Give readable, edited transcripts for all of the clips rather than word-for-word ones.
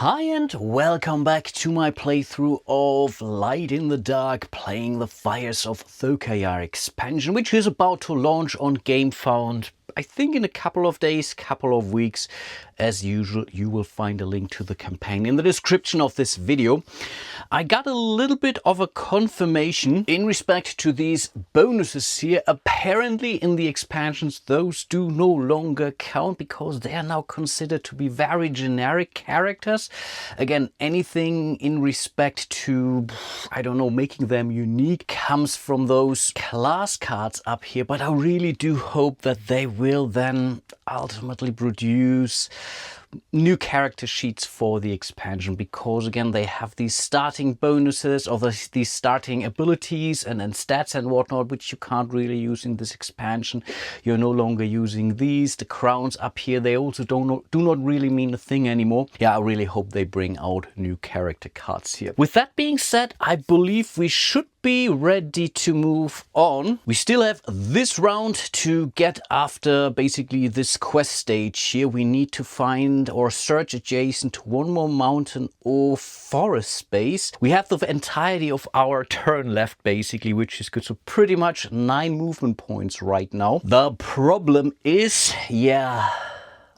Hi and welcome back to my playthrough of Light in the Dark, playing the Fires of Thokaia expansion, which is about to launch on GameFound. I think in a couple of days, couple of weeks. As usual, you will find a link to the campaign in the description of this video. I got a little bit of a confirmation in respect to these bonuses here. Apparently in the expansions, those do no longer count because they are now considered to be very generic characters. Again, anything in respect to, I don't know, making them unique comes from those class cards up here. But I really do hope that they will then ultimately produce new character sheets for the expansion, because again they have these starting bonuses or these starting abilities and stats and whatnot, which you can't really use in this expansion. You're no longer using these. The crowns up here, they also do not really mean a thing anymore. Yeah, I really hope they bring out new character cards here. With that being said, I believe we should be ready to move on. We still have this round to get after basically this quest stage here. We need to find or search adjacent to one more mountain or forest space. We have the entirety of our turn left basically, which is good. So pretty much 9 movement points right now. The problem is, yeah,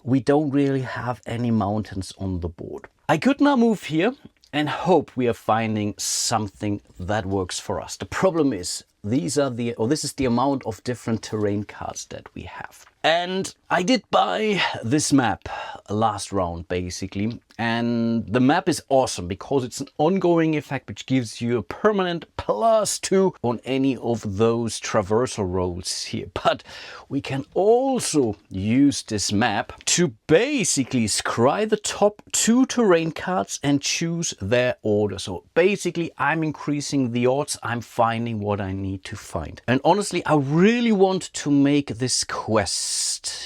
we don't really have any mountains on the board. I could now move here and hope we are finding something that works for us. The problem is this is the amount of different terrain cards that we have. And I did buy this map last round basically, and the map is awesome because it's an ongoing effect which gives you a permanent +2 on any of those traversal rolls here. But we can also use this map to basically scry the top 2 terrain cards and choose their order. So basically I'm increasing the odds, I'm finding what I need to find. And honestly, I really want to make this quest.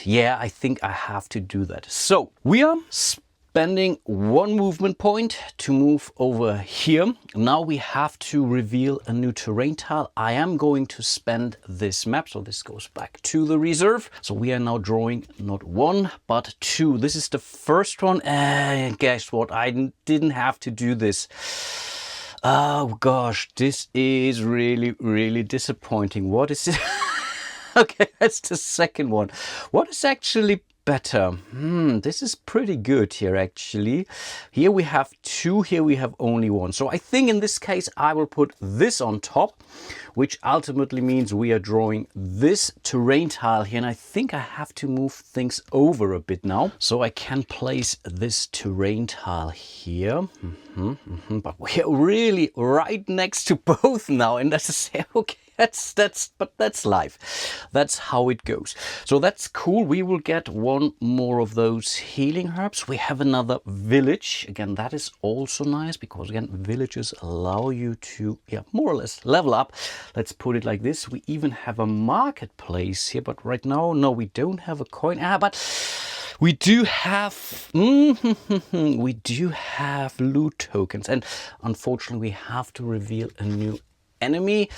Yeah, I think I have to do that. So we are spending 1 movement point to move over here. Now we have to reveal a new terrain tile. I am going to spend this map, so this goes back to the reserve. So we are now drawing not 1 but 2. This is the first one, and guess what, I didn't have to do this. Oh gosh, this is really disappointing. What is it? Okay, that's the second one. What is actually better? This is pretty good here actually. Here we have 2, here we have only 1. So I think in this case I will put this on top, which ultimately means we are drawing this terrain tile here. And I think I have to move things over a bit now. So I can place this terrain tile here. But we're really right next to both now. And that's to say, okay, but that's life. That's how it goes. So that's cool. We will get 1 more of those healing herbs. We have another village. Again, that is also nice because again, villages allow you to, yeah, more or less level up. Let's put it like this. We even have a marketplace here, but right now, no, we don't have a coin. But we do have we do have loot tokens, and unfortunately we have to reveal a new enemy.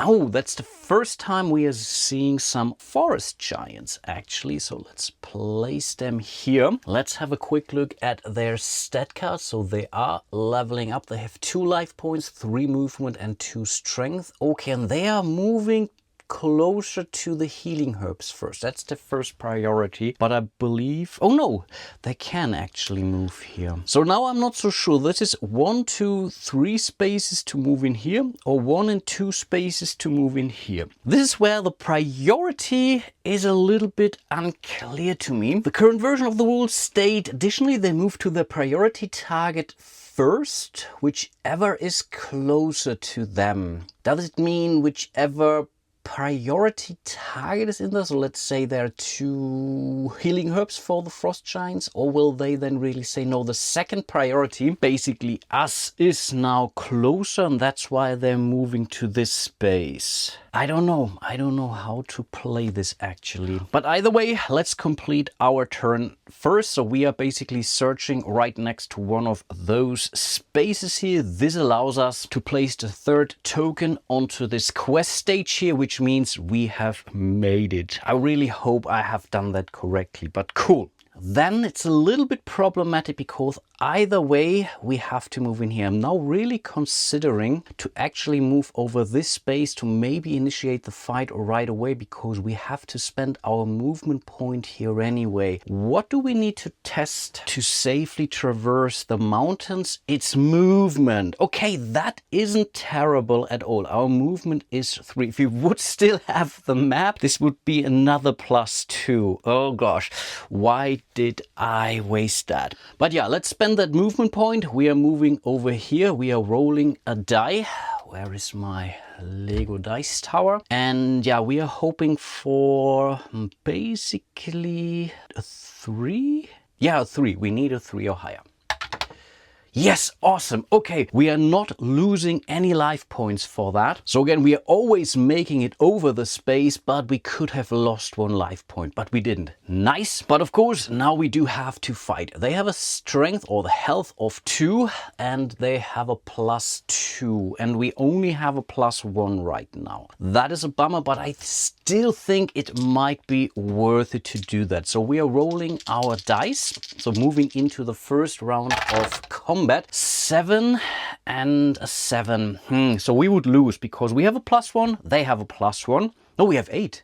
Oh, that's the first time we are seeing some forest giants actually. So let's place them here. Let's have a quick look at their stat cards. So they are leveling up. They have 2 life points, 3 movement and 2 strength. Okay, and they are moving closer to the healing herbs first. That's the first priority. But I believe, oh no, they can actually move here. So now I'm not so sure. This is 1, 2, 3 spaces to move in here, or 1 and 2 spaces to move in here. This is where the priority is a little bit unclear to me. The current version of the rules state additionally they move to the priority target first, whichever is closer to them. Does it mean whichever priority target is in there? So let's say there are 2 healing herbs for the frost giants, or will they then really say no, the second priority, basically us, is now closer and that's why they're moving to this space? I don't know how to play this actually. But either way, let's complete our turn first. So we are basically searching right next to one of those spaces here. This allows us to place the 3rd token onto this quest stage here, which means we have made it. I really hope I have done that correctly, but cool. Then it's a little bit problematic because either way, we have to move in here. I'm now really considering to actually move over this space to maybe initiate the fight right away, because we have to spend our movement point here anyway. What do we need to test to safely traverse the mountains? It's movement. Okay, that isn't terrible at all. Our movement is 3. If we would still have the map, this would be another +2. Oh gosh, why did I waste that? But yeah, let's spend that movement point. We are moving over here. We are rolling a die. Where is my Lego dice tower? And yeah, we are hoping for basically a 3. Yeah, a 3. We need a 3 or higher. Yes, awesome. Okay, we are not losing any life points for that. So again, we are always making it over the space, but we could have lost 1 life point, but we didn't. Nice. But of course, now we do have to fight. They have a strength or the health of 2, and they have a +2, and we only have a +1 right now. That is a bummer, but I still think it might be worth it to do that. So we are rolling our dice. So moving into the first round of combat. 7 and a 7. So we would lose because we have a +1. They have a +1. No, we have 8.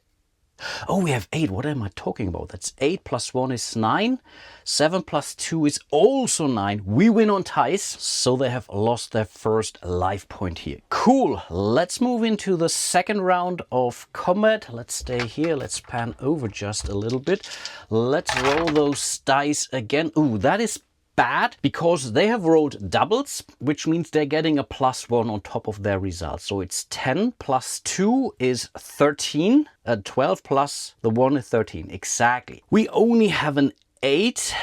Oh, we have 8. What am I talking about? That's 8 + 1 is 9. 7 + 2 is also 9. We win on ties, so they have lost their first life point here. Cool. Let's move into the second round of combat. Let's stay here. Let's pan over just a little bit. Let's roll those dice again. Ooh, that is bad because they have rolled doubles, which means they're getting a +1 on top of their results. So it's 10 + 2 is 13. 12 plus the 1 is 13. Exactly. We only have an 8.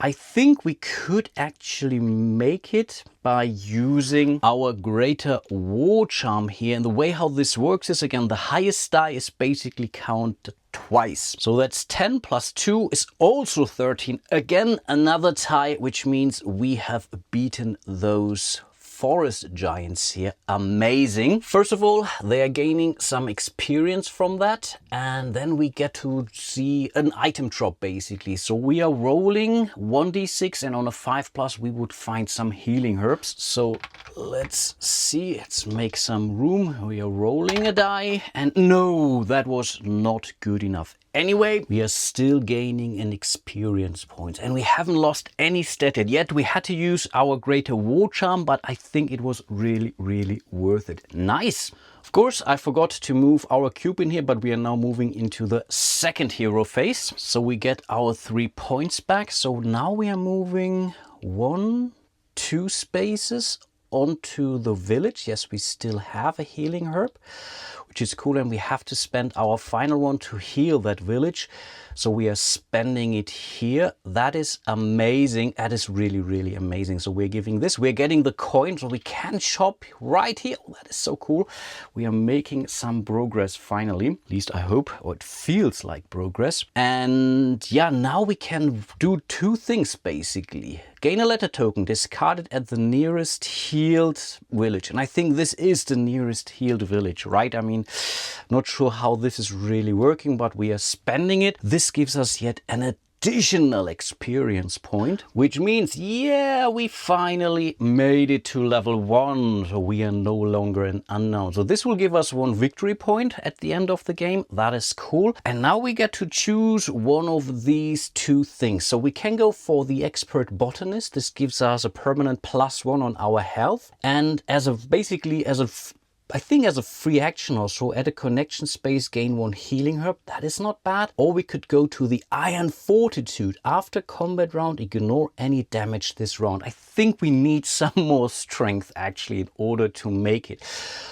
I think we could actually make it by using our greater war charm here. And the way how this works is, again, the highest die is basically counted twice. So that's 10 + 2 is also 13. Again, another tie, which means we have beaten those forest giants here. Amazing. First of all, they are gaining some experience from that, and then we get to see an item drop basically. So we are rolling 1d6, and on a 5+ we would find some healing herbs. So let's see, let's make some room. We are rolling a die, and no, that was not good enough. Anyway, we are still gaining an experience point, and we haven't lost any stat yet. We had to use our greater war charm, but I think it was really, really worth it. Nice. Of course, I forgot to move our cube in here, but we are now moving into the second hero phase. So we get our 3 points back. So now we are moving 1, 2 spaces onto the village. Yes, we still have a healing herb, which is cool, and we have to spend our final one to heal that village. So we are spending it here. That is amazing. That is really, really amazing. So we're giving this. We're getting the coin, so we can shop right here. Oh, that is so cool. We are making some progress finally. At least I hope, or it feels like progress. And yeah, now we can do 2 things basically. Gain a letter token, discard it at the nearest healed village. And I think this is the nearest healed village, right? I mean, not sure how this is really working, but we are spending it. This gives us yet an additional experience point, which means, yeah, we finally made it to level 1. So we are no longer an unknown. So this will give us 1 victory point at the end of the game. That is cool. And now we get to choose one of these 2 things. So we can go for the expert botanist. This gives us a permanent +1 on our health. And as a I think as a free action also, add a connection space, gain 1 healing herb. That is not bad. Or we could go to the Iron Fortitude. After combat round, ignore any damage this round. I think we need some more strength actually in order to make it.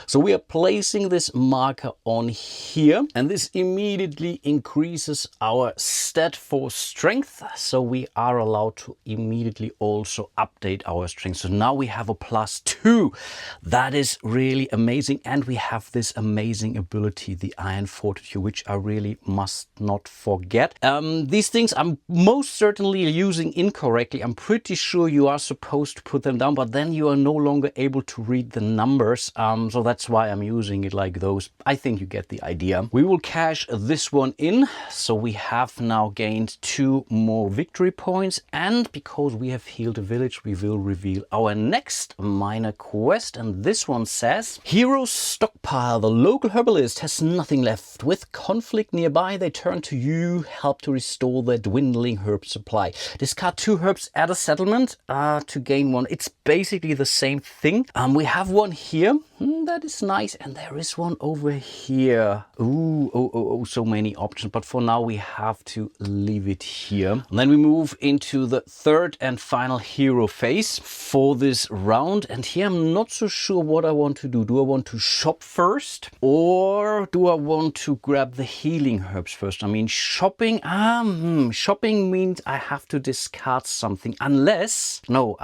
So we are placing this marker on here, and this immediately increases our stat for strength. So we are allowed to immediately also update our strength. So now we have a +2. That is really amazing. amazing. And we have this amazing ability, the Iron Fortitude, which I really must not forget. These things I'm most certainly using incorrectly. I'm pretty sure you are supposed to put them down, but then you are no longer able to read the numbers. So that's why I'm using it like those. I think you get the idea. We will cash this one in. So we have now gained 2 more victory points. And because we have healed a village, we will reveal our next minor quest. And this one says, Heroes stockpile. The local herbalist has nothing left. With conflict nearby, they turn to you, help to restore their dwindling herb supply. Discard 2 herbs at a settlement to gain 1. It's basically the same thing. We have one here. That is nice. And there is one over here. Ooh, so many options. But for now, we have to leave it here. And then we move into the third and final hero phase for this round. And here I'm not so sure what I want to do. Do I want to shop first? Or do I want to grab the healing herbs first? I mean, shopping. Shopping means I have to discard something. Unless, no,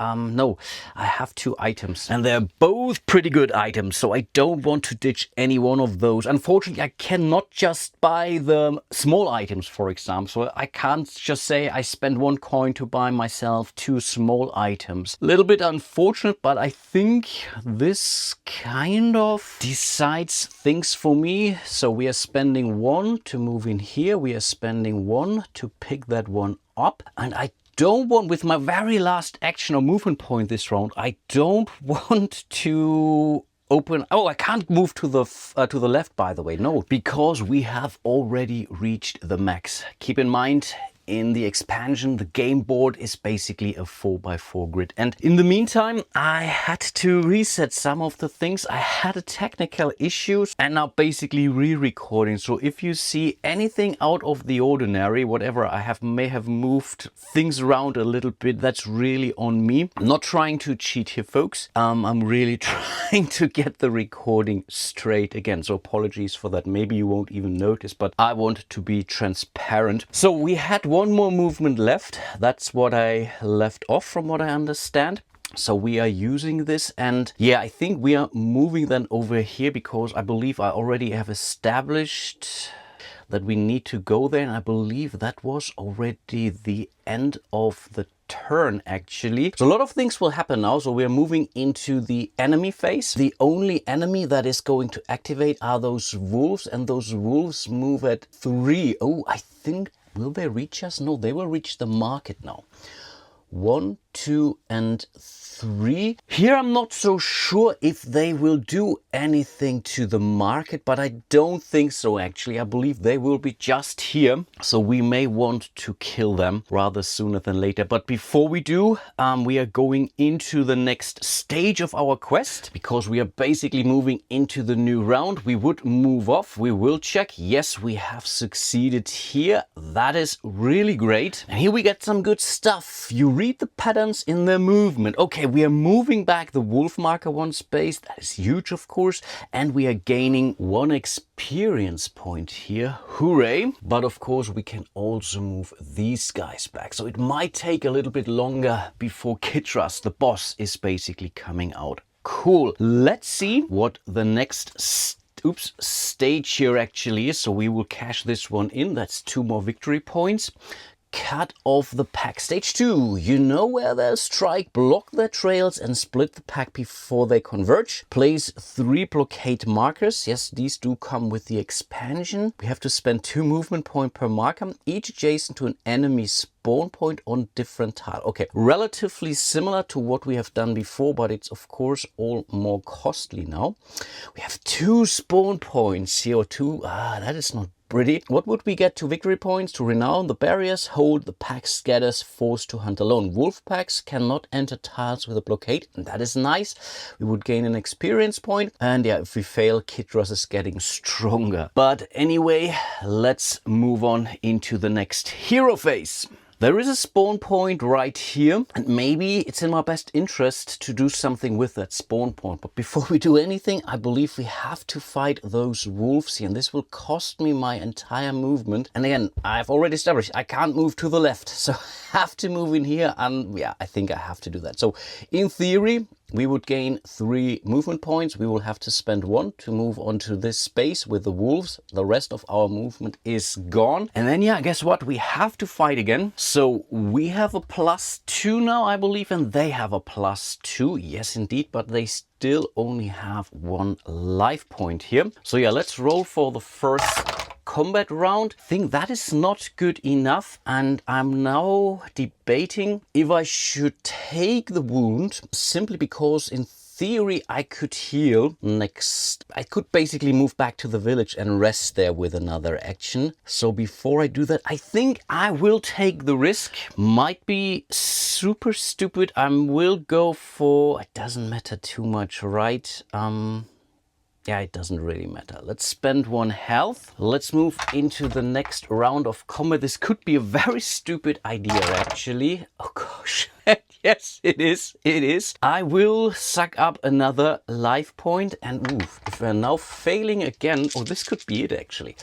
I have 2 items. And they're both pretty good items. So I don't want to ditch any one of those. Unfortunately, I cannot just buy the small items, for example. So I can't just say I spend 1 coin to buy myself 2 small items. A little bit unfortunate, but I think this kind of decides things for me. So we are spending 1 to move in here. We are spending 1 to pick that one up. And I don't want, with my very last action or movement point this round, I don't want to open. Oh, I can't move to the left, by the way. No, because we have already reached the max. Keep in mind, in the expansion, the game board is basically a 4x4 grid. And in the meantime, I had to reset some of the things. I had a technical issues and now basically re-recording. So if you see anything out of the ordinary, whatever I may have moved things around a little bit, that's really on me. I'm not trying to cheat here, folks. I'm really trying to get the recording straight again. So apologies for that. Maybe you won't even notice, but I want to be transparent. So we had 1 more movement left. That's what I left off from what I understand. So we are using this, and yeah, I think we are moving then over here because I believe I already have established that we need to go there, and I believe that was already the end of the turn actually. So a lot of things will happen now. So we are moving into the enemy phase. The only enemy that is going to activate are those wolves, and those wolves move at 3. Oh, I think, will they reach us? No, they will reach the market now. 1, 2, and 3. Here I'm not so sure if they will do anything to the market, but I don't think so actually. I believe they will be just here. So we may want to kill them rather sooner than later. But before we do, we are going into the next stage of our quest because we are basically moving into the new round. We would move off. We will check. Yes, we have succeeded here. That is really great. And here we get some good stuff. You read the patterns in their movement. Okay, we are moving back the wolf marker 1 space. That is huge, of course. And we are gaining 1 experience point here. Hooray. But of course, we can also move these guys back. So it might take a little bit longer before Kitras, the boss, is basically coming out. Cool. Let's see what the next stage here actually is. So we will cash this one in. That's 2 more victory points. Cut off the pack. Stage 2. You know where they'll strike, block their trails and split the pack before they converge. Place 3 blockade markers. Yes, these do come with the expansion. We have to spend 2 movement points per marker, each adjacent to an enemy spawn point on different tile. Okay, relatively similar to what we have done before, but it's of course all more costly now. We have 2 spawn points here, or 2. That is not pretty. What would we get? 2 victory points to renown the barriers, hold the pack scatters, forced to hunt alone. Wolf packs cannot enter tiles with a blockade, and that is nice. We would gain an experience point, and yeah, if we fail, Kitras is getting stronger. But anyway, let's move on into the next hero phase. There is a spawn point right here, and maybe it's in my best interest to do something with that spawn point. But before we do anything, I believe we have to fight those wolves here, and this will cost me my entire movement. And again, I've already established I can't move to the left, so I have to move in here, and yeah, I think I have to do that. So in theory, we would gain 3 movement points. We will have to spend 1 to move onto this space with the wolves. The rest of our movement is gone. And then, yeah, guess what? We have to fight again. So we have a +2 now, I believe, and they have a +2. Yes, indeed, but they still only have 1 life point here. So yeah, let's roll for the first combat round. I think that is not good enough, and I'm now debating if I should take the wound, simply because in theory I could heal next. I could basically move back to the village and rest there with another action. So before I do that, I think I will take the risk. Might be super stupid. I will go for, it doesn't matter too much, right? Yeah, it doesn't really matter. Let's spend 1 health. Let's move into the next round of combat. This could be a very stupid idea, actually. Oh gosh. Yes, it is. It is. I will suck up another life point. And oof, if we're now failing again, oh, this could be it, actually.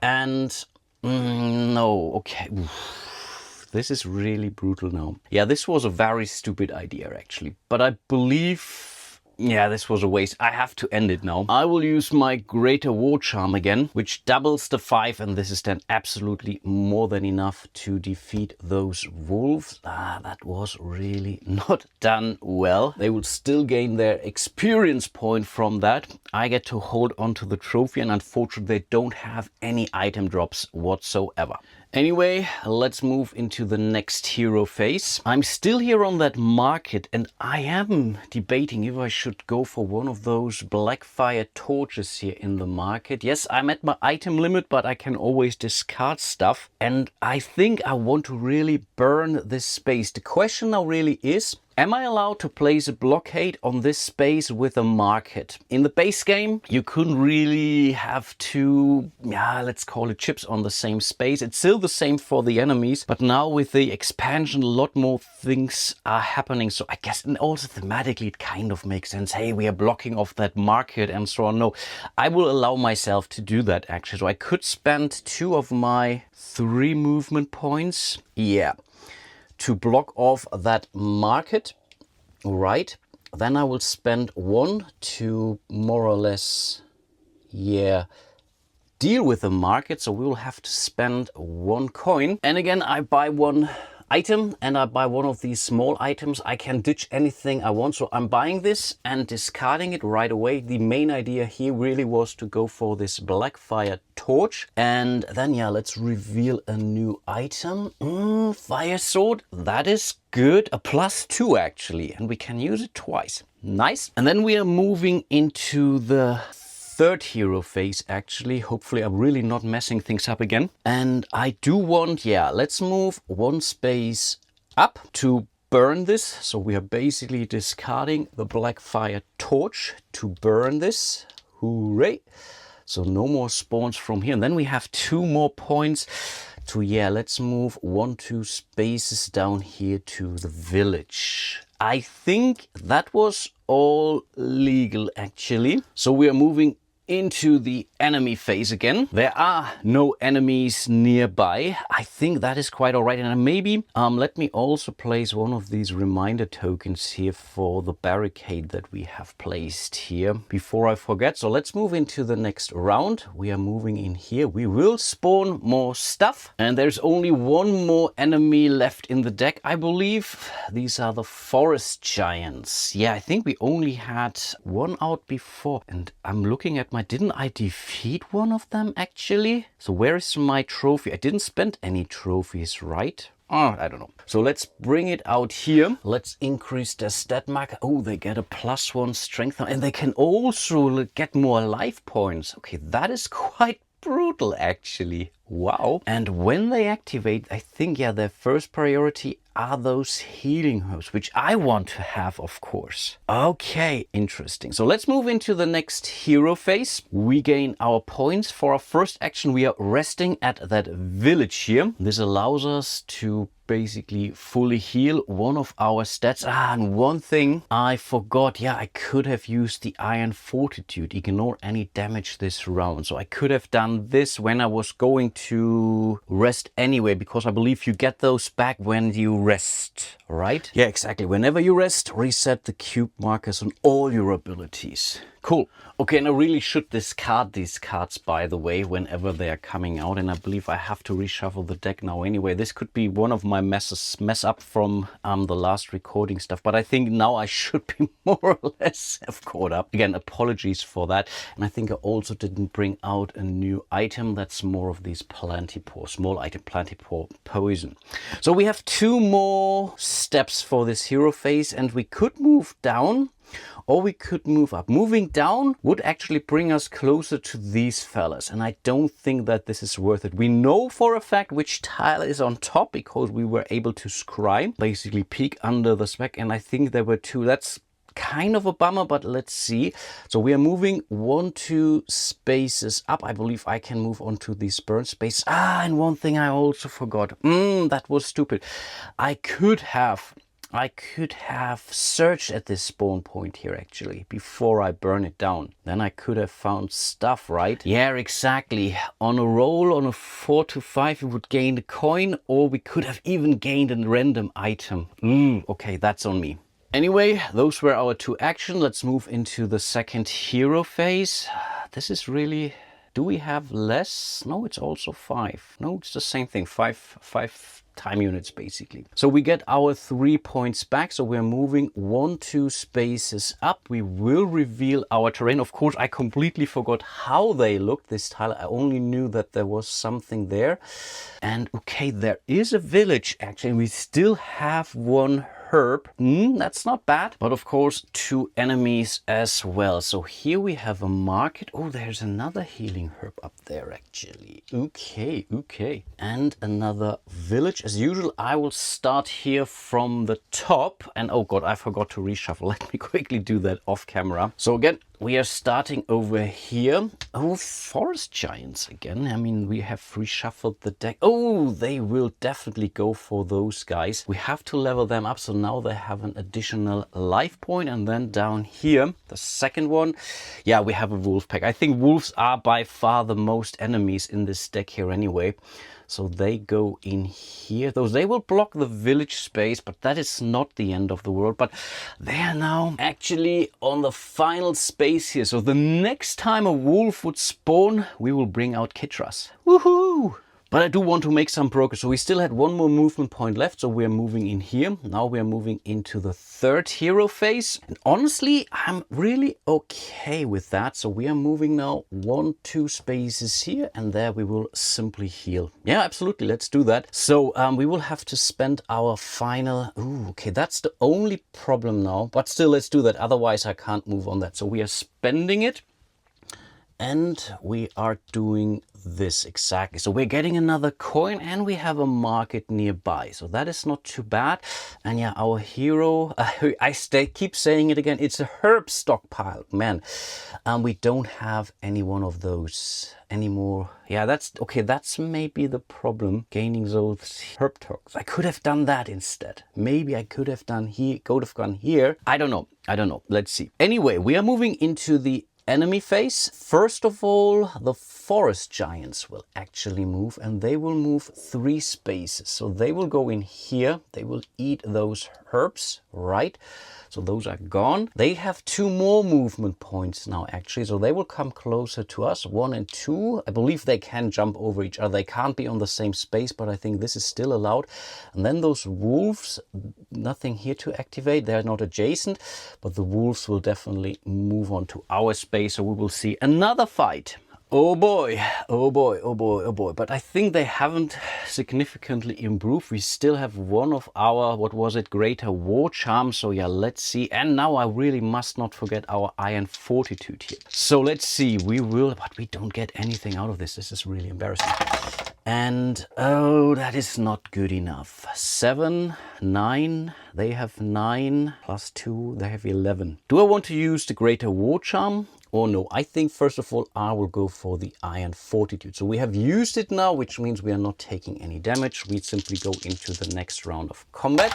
And no, okay. Oof. This is really brutal now. Yeah, this was a very stupid idea, actually. But I believe, yeah, this was a waste. I have to end it now. I will use my Greater War Charm again, which doubles the 5, and this is then absolutely more than enough to defeat those wolves. That was really not done well. They will still gain their experience point from that. I get to hold on to the trophy, and unfortunately they don't have any item drops whatsoever. Anyway, let's move into the next hero phase. I'm still here on that market, and I am debating if I should go for one of those Blackfire torches here in the market. Yes, I'm at my item limit, but I can always discard stuff. And I think I want to really burn this space. The question now really is, am I allowed to place a blockade on this space with a market? In the base game, you couldn't really have two, let's call it chips on the same space. It's still the same for the enemies, but now with the expansion, a lot more things are happening. So I guess, and also thematically, it kind of makes sense. Hey, we are blocking off that market and so on. No, I will allow myself to do that, actually. So I could spend 2 of my 3 movement points. Yeah. To block off that market, right? Then I will spend 1 to more or less, deal with the market. So we will have to spend 1 coin. And again, I buy 1 item and I buy 1 of these small items. I can ditch anything I want. So I'm buying this and discarding it right away. The main idea here really was to go for this Blackfire torch. And then, let's reveal a new item. Fire sword. That is good. A +2 actually. And we can use it twice. Nice. And then we are moving into the 3rd hero phase, actually. Hopefully I'm really not messing things up again. And I do want, let's move 1 space up to burn this. So we are basically discarding the Blackfire torch to burn this. Hooray. So no more spawns from here. And then we have 2 more points to, let's move 1, 2 spaces down here to the village. I think that was all legal, actually. So we are moving into the enemy phase again. There are no enemies nearby. I think that is quite all right. And maybe let me also place 1 of these reminder tokens here for the barricade that we have placed here before I forget. So let's move into the next round. We are moving in here. We will spawn more stuff. And there's only 1 more enemy left in the deck, I believe. These are the forest giants. Yeah, I think we only had 1 out before. And I'm looking at my, didn't I defeat 1 of them actually? So where is my trophy? I didn't spend any trophies, right? Oh, I don't know. So let's bring it out here. Let's increase their stat marker. Oh, they get a +1 strength. And they can also get more life points. Okay, that is quite brutal actually. Wow. And when they activate, I think, their first priority are those healing herbs, which I want to have, of course. Okay, interesting. So let's move into the next hero phase. We gain our points. For our first action, we are resting at that village here. This allows us to basically fully heal 1 of our stats. And 1 thing I forgot. I could have used the Iron Fortitude. Ignore any damage this round. So I could have done this when I was going to rest anyway, because I believe you get those back when you rest, right? Yeah, exactly. Whenever you rest, reset the cube markers on all your abilities. Cool. Okay, and I really should discard these cards, by the way, whenever they are coming out. And I believe I have to reshuffle the deck now anyway. This could be one of my mess up from the last recording stuff. But I think now I should be more or less have caught up. Again, apologies for that. And I think I also didn't bring out a new item. That's more of these Plantipore, small item Plantipore poison. So we have 2 more steps for this hero phase, and we could move down or we could move up. Moving down would actually bring us closer to these fellas, and I don't think that this is worth it. We know for a fact which tile is on top because we were able to scry, basically peek under the spec, and I think there were 2. That's kind of a bummer, but let's see. So we are moving 1, 2 spaces up. I believe I can move on to these burn space. And one thing I also forgot. That was stupid. I could have searched at this spawn point here actually before I burn it down. Then I could have found stuff, right? Yeah, exactly. On a roll on a 4 to 5 we would gain a coin, or we could have even gained a random item. Okay, that's on me. Anyway, those were our 2 actions. Let's move into the second hero phase. This is really... Do we have less? No, it's also 5. No, it's the same thing. 5 time units basically. So we get our 3 points back. So we're moving 1, 2 spaces up. We will reveal our terrain. Of course, I completely forgot how they looked this tile. I only knew that there was something there. And okay, there is a village actually. We still have 1 herb. That's not bad. But of course, 2 enemies as well. So here we have a market. Oh, there's another healing herb up there actually. Okay. And another village. As usual, I will start here from the top. And oh god, I forgot to reshuffle. Let me quickly do that off camera. So again, we are starting over here. Oh, forest giants again. I mean, we have reshuffled the deck. Oh, they will definitely go for those guys. We have to level them up. So now they have an additional life point. And then down here, the second one. Yeah, we have a wolf pack. I think wolves are by far the most enemies in this deck here anyway. So they go in here. They will block the village space, but that is not the end of the world. But they are now actually on the final space here. So the next time a wolf would spawn, we will bring out Kitras. Woohoo! But I do want to make some progress. So we still had 1 more movement point left. So we're moving in here. Now we're moving into the 3rd hero phase. And honestly, I'm really okay with that. So we are moving now 1, 2 spaces here. And there we will simply heal. Yeah, absolutely. Let's do that. So we will have to spend our final... Ooh, okay, that's the only problem now. But still, let's do that. Otherwise, I can't move on that. So we are spending it. And we are doing this exactly. So we're getting another coin and we have a market nearby. So that is not too bad. And yeah, our hero, keep saying it again, it's a herb stockpile, man. We don't have any one of those anymore. Yeah, that's okay. That's maybe the problem, gaining those herb tokens. I could have done that instead. Maybe I could have done here, could have gone here. I don't know. Let's see. Anyway, we are moving into the enemy phase. First of all, the forest giants will actually move, and they will move 3 spaces. So they will go in here. They will eat those herbs, right? So those are gone. They have 2 more movement points now actually. So they will come closer to us, 1 and 2. I believe they can jump over each other. They can't be on the same space, but I think this is still allowed. And then those wolves, nothing here to activate. They're not adjacent, but the wolves will definitely move on to our space. So we will see another fight. Oh boy, oh boy, oh boy, oh boy. But I think they haven't significantly improved. We still have one of our, what was it, greater war charm. So yeah, let's see. And now I really must not forget our iron fortitude here. So let's see, but we don't get anything out of this. This is really embarrassing. And oh, that is not good enough. 7, 9, they have 9, plus 2, they have 11. Do I want to use the greater war charm? Or no, I think first of all, I will go for the iron fortitude. So we have used it now, which means we are not taking any damage. We simply go into the next round of combat.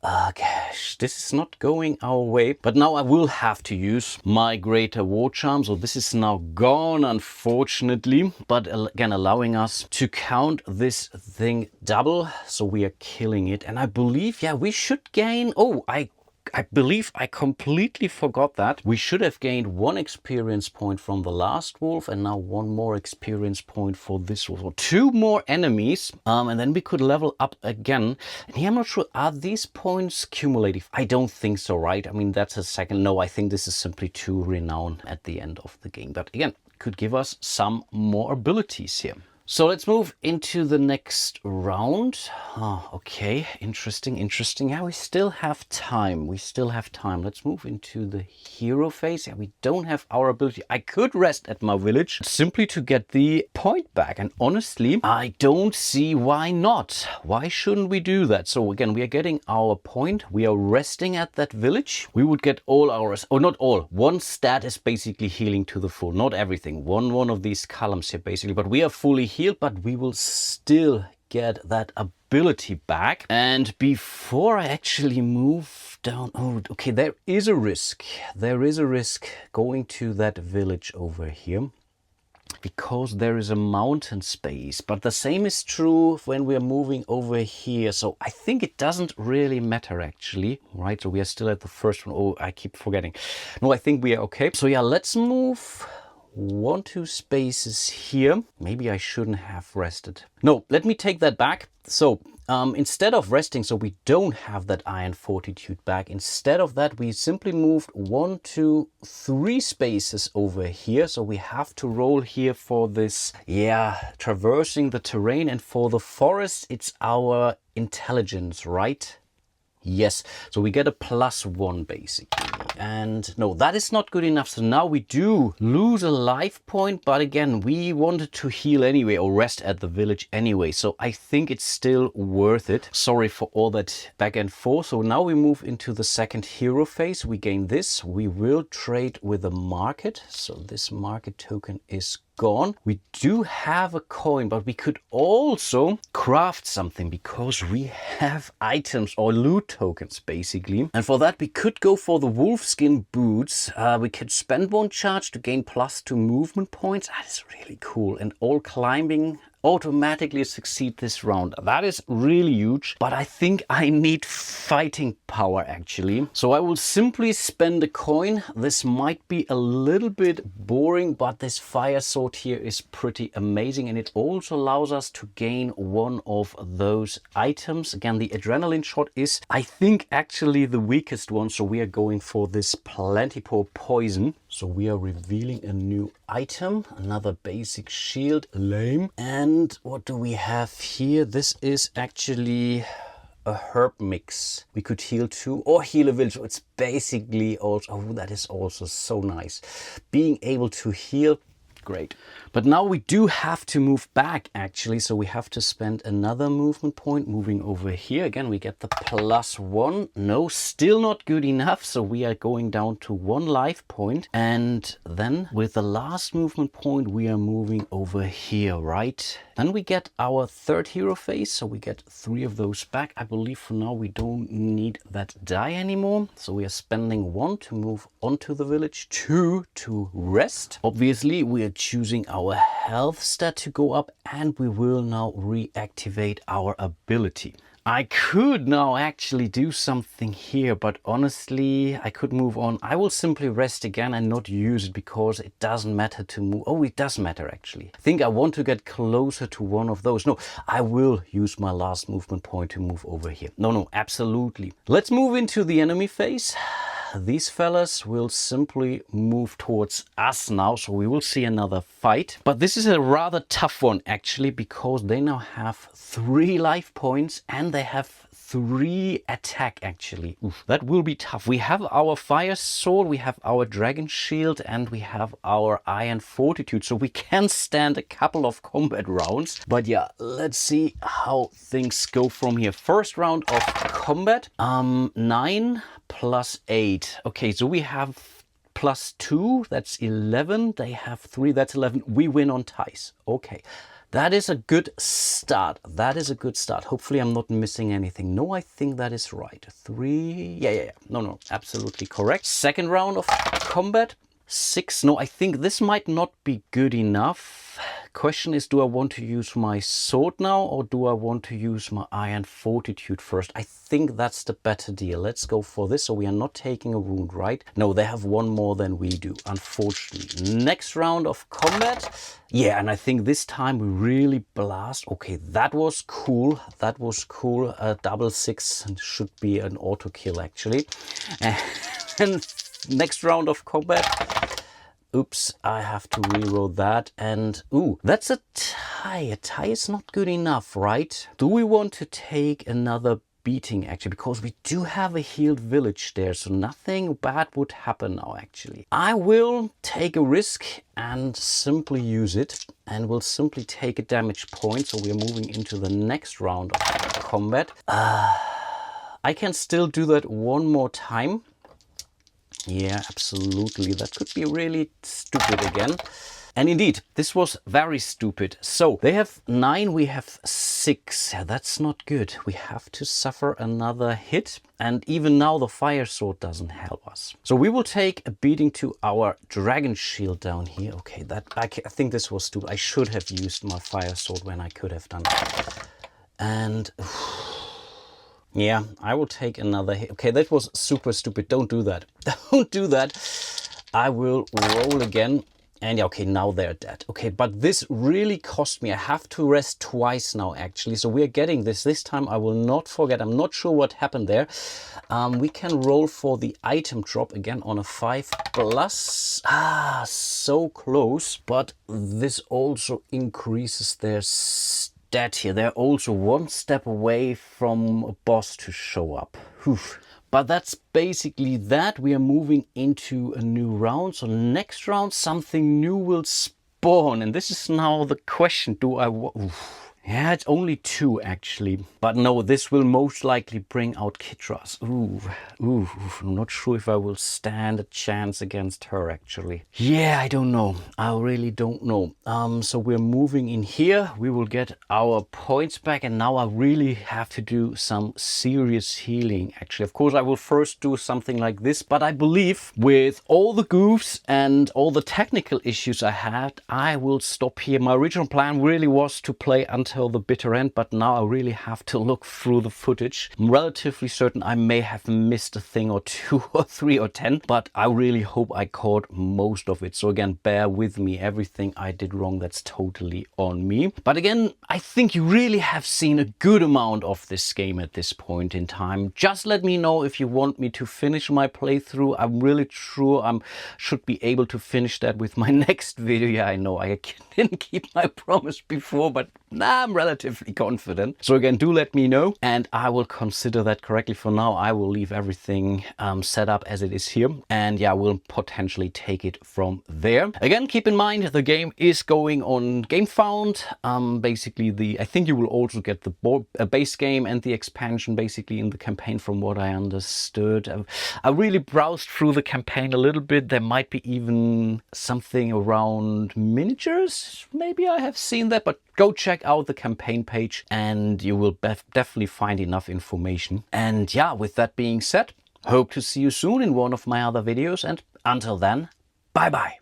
Gosh, this is not going our way. But now I will have to use my Greater War Charm. So this is now gone, unfortunately. But again, allowing us to count this thing double. So we are killing it. And I believe, yeah, we should gain... Oh, I believe I completely forgot that. We should have gained 1 experience point from the last wolf and now 1 more experience point for this wolf. So 2 more enemies and then we could level up again. And here I'm not sure, are these points cumulative? I don't think so, right? I mean, that's a second. No, I think this is simply 2 renown at the end of the game. But again, could give us some more abilities here. So let's move into the next round. Oh, okay, interesting. Yeah, we still have time. Let's move into the hero phase. Yeah, we don't have our ability. I could rest at my village simply to get the point back. And honestly, I don't see why not. Why shouldn't we do that? So again, we are getting our point. We are resting at that village. We would get all ours, or not all. 1 stat is basically healing to the full. Not everything. One of these columns here basically, but we are fully healed, but we will still get that ability back. And before I actually move down, oh, okay, there is a risk going to that village over here, because there is a mountain space. But the same is true when we are moving over here. So I think it doesn't really matter actually, right? So we are still at the first one. Oh, I keep forgetting. No, I think we are okay. So yeah, let's move 1-2 spaces here. Maybe I shouldn't have rested. No, let me take that back. So instead of resting, so we don't have that Iron Fortitude back. Instead of that, we simply moved 1, 2, 3 spaces over here. So we have to roll here for this, yeah, traversing the terrain. And for the forest, it's our intelligence, right? Yes, so we get a +1 basically. And no, that is not good enough. So now we do lose a life point, but again, we wanted to heal anyway or rest at the village anyway. So I think it's still worth it. Sorry for all that back and forth. So now we move into the second hero phase. We gain this. We will trade with the market. So this market token is gone. We do have a coin, but we could also craft something because we have items or loot tokens basically. And for that we could go for the wolfskin boots. We could spend 1 charge to gain +2 movement points. That is really cool. And all climbing automatically succeed this round. That is really huge, but I think I need fighting power actually. So I will simply spend a coin. This might be a little bit boring, but this fire sword here is pretty amazing, and it also allows us to gain 1 of those items. Again, the adrenaline shot is, I think, actually the weakest one, so we are going for this plentiful poison. So we are revealing a new item, another basic shield, lame. And what do we have here? This is actually a herb mix. We could heal 2 or heal a village. So it's basically also, oh, that is also so nice. Being able to heal, great. But now we do have to move back actually, so we have to spend another movement point moving over here. Again, we get the +1. No, still not good enough, so we are going down to 1 life point. And then with the last movement point, we are moving over here, right? Then we get our third hero phase, so we get 3 of those back. I believe for now we don't need that die anymore, so we are spending 1 to move onto the village, 2 to rest. Obviously, we are choosing our health stat to go up, and we will now reactivate our ability. I could now actually do something here, but honestly, I could move on. I will simply rest again and not use it because it doesn't matter to move. Oh, it does matter actually. I think I want to get closer to 1 of those. No, I will use my last movement point to move over here. No, absolutely. Let's move into the enemy phase. These fellas will simply move towards us now, so we will see another fight. But this is a rather tough one actually, because they now have 3 life points and they have 3 attack actually. Oof, that will be tough. We have our fire sword, we have our dragon shield, and we have our iron fortitude, so we can stand a couple of combat rounds. But yeah, let's see how things go from here. First round of combat. 9 + 8. Okay, so we have +2, that's 11. They have 3, that's 11. We win on ties. Okay. That is a good start. That is a good start. Hopefully I'm not missing anything. No, I think that is right. 3. Yeah. No, absolutely correct. Second round of combat. 6. No, I think this might not be good enough. Question is, do I want to use my sword now or do I want to use my iron fortitude first? I think that's the better deal. Let's go for this. So we are not taking a wound, right? No, they have one more than we do, unfortunately. Next round of combat. Yeah, and I think this time we really blast. Okay, that was cool. That was cool. Double 6 should be an auto kill actually. And next round of combat. Oops, I have to reroll that. And ooh, that's a tie. A tie is not good enough, right? Do we want to take another beating actually? Because we do have a healed village there, so nothing bad would happen now actually. I will take a risk and simply use it, and will simply take a damage point. So we are moving into the next round of combat. I can still do that one more time. Yeah, absolutely. That could be really stupid again. And indeed, this was very stupid. So they have 9, we have 6. Yeah, that's not good. We have to suffer another hit. And even now the fire sword doesn't help us. So we will take a beating to our dragon shield down here. Okay, I think this was stupid. I should have used my fire sword when I could have done it. And yeah, I will take another hit. Okay, that was super stupid. Don't do that. Don't do that. I will roll again. And yeah, okay, now they're dead. Okay, but this really cost me. I have to rest twice now, actually. So we're getting this. This time I will not forget. I'm not sure what happened there. We can roll for the item drop again on a 5+. So close. But this also increases their stat here. They're also one step away from a boss to show up. Oof. But that's basically that. We are moving into a new round. So next round, something new will spawn. And this is now the question. Do I... Yeah, it's only 2 actually. But no, this will most likely bring out Kitras. I'm not sure if I will stand a chance against her actually. Yeah, I don't know. I really don't know. So we're moving in here. We will get our points back. And now I really have to do some serious healing actually. Of course, I will first do something like this. But I believe with all the goofs and all the technical issues I had, I will stop here. My original plan really was to play until the bitter end, but now I really have to look through the footage. I'm relatively certain I may have missed a thing or 2 or 3 or 10, but I really hope I caught most of it. So again, bear with me. Everything I did wrong, that's totally on me. But again, I think you really have seen a good amount of this game at this point in time. Just let me know if you want me to finish my playthrough. I'm really sure I should be able to finish that with my next video. Yeah, I know I didn't keep my promise before, but I'm relatively confident. So again, do let me know and I will consider that correctly. For now, I will leave everything set up as it is here. And yeah, we'll potentially take it from there. Again, keep in mind, the game is going on GameFound. Basically, I think you will also get the base game and the expansion basically in the campaign from what I understood. I really browsed through the campaign a little bit. There might be even something around miniatures. Maybe I have seen that, but go check out the campaign page and you will definitely find enough information. And yeah, with that being said, hope to see you soon in one of my other videos. And until then, bye bye.